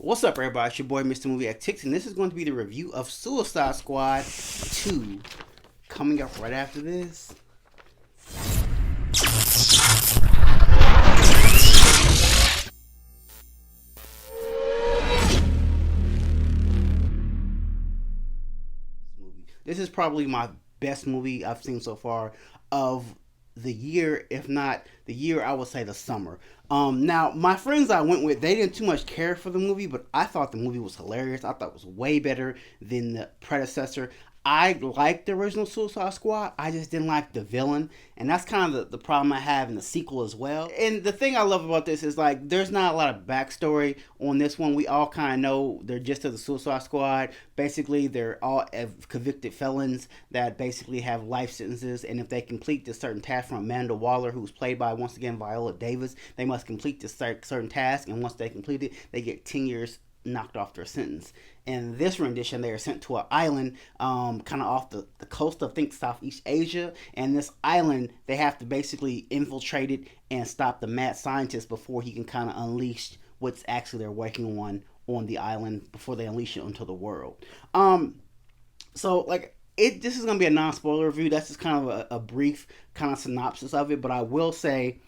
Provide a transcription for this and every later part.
What's up, everybody? It's your boy, Mr. Movie X, and this is going to be the review of Suicide Squad 2. Coming up right after this. This is probably my best movie I've seen so far of the year, if not the year, I would say the summer. Now, my friends I went with, they didn't too much care for the movie, but I thought the movie was hilarious. I thought it was way better than the predecessor. I liked the original Suicide Squad. I just didn't like the villain, and that's kind of the problem I have in the sequel as well. And the thing I love about this is like there's not a lot of backstory on this one. We all kind of know they're just of the Suicide Squad. Basically, they're all convicted felons that basically have life sentences, and if they complete this certain task from Amanda Waller, who's played by once again Viola Davis, they must complete this certain task, and once they complete it, they get 10 years knocked off their sentence. In this rendition, they are sent to an island, kind of off the coast of, I think, Southeast Asia. And this island, they have to basically infiltrate it and stop the mad scientist before he can kind of unleash what's actually they're working on the island before they unleash it onto the world. So like this is gonna be a non-spoiler review. That's just kind of a brief kind of synopsis of it. But I will say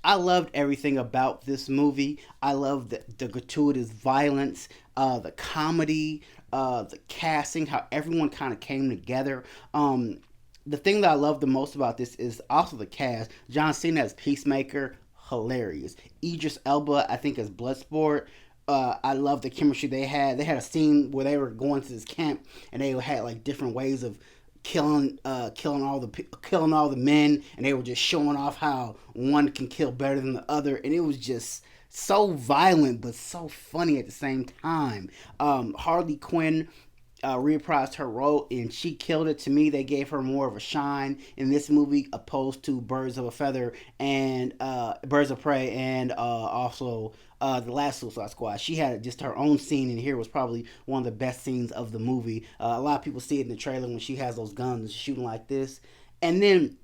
I loved everything about this movie. I love the gratuitous violence, the comedy, the casting, how everyone kind of came together. The thing that I love the most about this is also the cast. John Cena as Peacemaker, hilarious. Idris Elba, I think, as Bloodsport. I love the chemistry they had. They had a scene where they were going to this camp and they had like different ways of killing all the men, and they were just showing off how one can kill better than the other, and it was just so violent but so funny at the same time. Harley Quinn reprised her role and she killed it. To me, they gave her more of a shine in this movie opposed to Birds of a Feather and Birds of Prey and also the last Suicide Squad. She had just her own scene in here was probably one of the best scenes of the movie. A lot of people see it in the trailer when she has those guns shooting like this. And then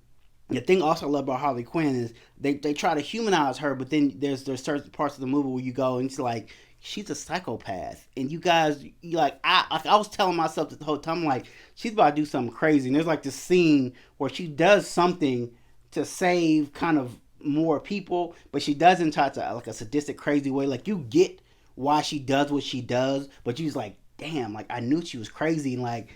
the thing also I love about Harley Quinn is they try to humanize her, but then there's certain parts of the movie where you go and it's like she's a psychopath, and you guys I was telling myself the whole time like she's about to do something crazy. And there's like this scene where she does something to save kind of more people, but she doesn't try to like a sadistic crazy way. Like you get why she does what she does, but you're like, damn, like I knew she was crazy, and like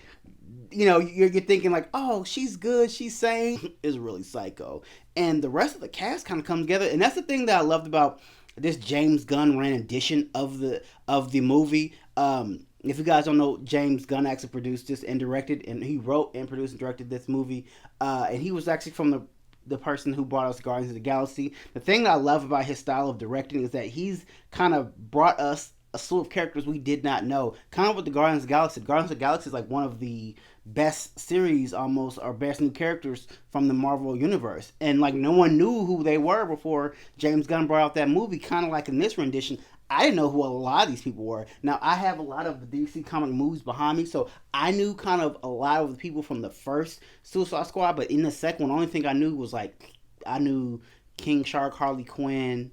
you're thinking like, oh, she's good, she's sane, is really psycho. And the rest of the cast kind of comes together, and that's the thing that I loved about this James Gunn ran edition of the movie. If you guys don't know, James Gunn actually produced this and directed, and he wrote and produced and directed this movie. And he was actually from the person who brought us Guardians of the Galaxy. The thing that I love about his style of directing is that he's kind of brought us a slew of characters we did not know. Kind of with the Guardians of the Galaxy. Guardians of the Galaxy is like one of the best series almost, or best new characters from the Marvel universe. And like no one knew who they were before James Gunn brought out that movie. Kind of like in this rendition, I didn't know who a lot of these people were. Now I have a lot of the DC comic movies behind me, so I knew kind of a lot of the people from the first Suicide Squad. But in the second one, the only thing I knew was like I knew King Shark, Harley Quinn,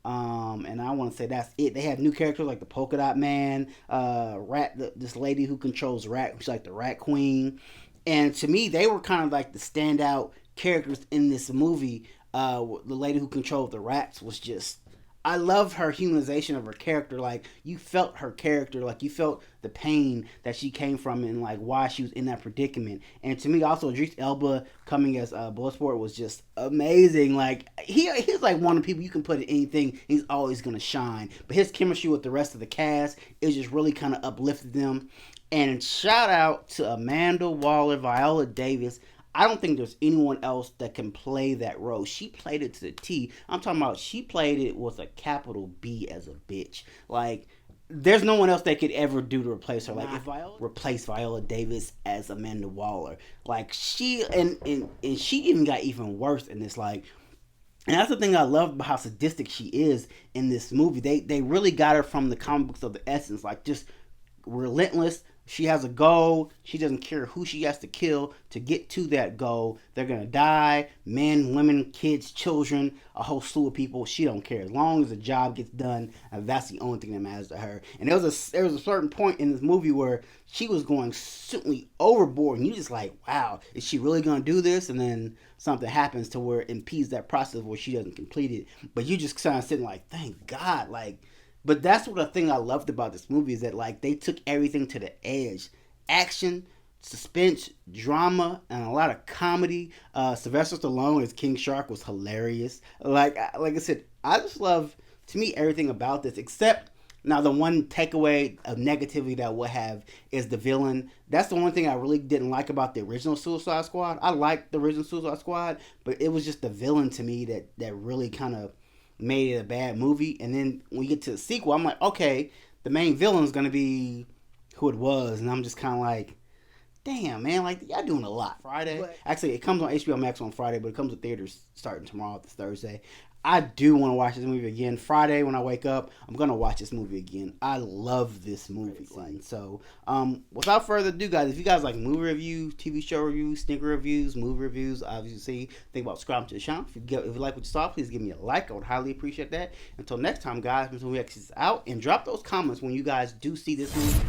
and I want to say that's it. They have new characters like the Polka Dot Man, Rat, this lady who controls Rat, who's like the Rat Queen. And to me, they were kind of like the standout characters in this movie. The lady who controlled the rats was just, I love her humanization of her character. Like you felt her character, like you felt the pain that she came from and like why she was in that predicament. And to me, also Idris Elba coming as Bloodsport was just amazing. Like he's like one of the people you can put in anything, he's always gonna shine. But his chemistry with the rest of the cast is just really kind of uplifted them. And shout out to Amanda Waller, Viola Davis. I don't think there's anyone else that can play that role. She played it to the T. I'm talking about she played it with a capital B as a bitch. Like, there's no one else that could ever do to replace her. Like, if Viola replaced Viola Davis as Amanda Waller, like she and she even got even worse in this. Like, and that's the thing I love about how sadistic she is in this movie. They really got her from the comic books of the essence, like just relentless, She has a goal. She doesn't care who she has to kill to get to that goal. They're gonna die, men, women, kids, children, a whole slew of people. She don't care as long as the job gets done. And that's the only thing that matters to her. And there was a certain point in this movie where she was going simply overboard, and you just like, wow, is she really gonna do this? And then something happens to where it impedes that process where she doesn't complete it. But you just kind of sitting like, thank God, like. But that's what the thing I loved about this movie is that like they took everything to the edge, action, suspense, drama, and a lot of comedy. Sylvester Stallone as King Shark was hilarious. Like I said, I just love to me everything about this except now the one takeaway of negativity that we'll have is the villain. That's the one thing I really didn't like about the original Suicide Squad. I liked the original Suicide Squad, but it was just the villain to me that really kind of made it a bad movie. And then when we get to the sequel, I'm like, okay, the main villain is gonna be who it was, and I'm just kind of like, damn, man, like y'all doing a lot. Friday, actually, it comes on HBO Max on Friday, but it comes to theaters starting tomorrow, this Thursday. I do want to watch this movie again. Friday when I wake up, I'm gonna watch this movie again. I love this movie. So, without further ado, guys, if you guys like movie reviews, TV show reviews, sneaker reviews, movie reviews, obviously think about subscribing to the channel. If you like what you saw, please give me a like. I would highly appreciate that. Until next time, guys, until we exit out and drop those comments when you guys do see this movie.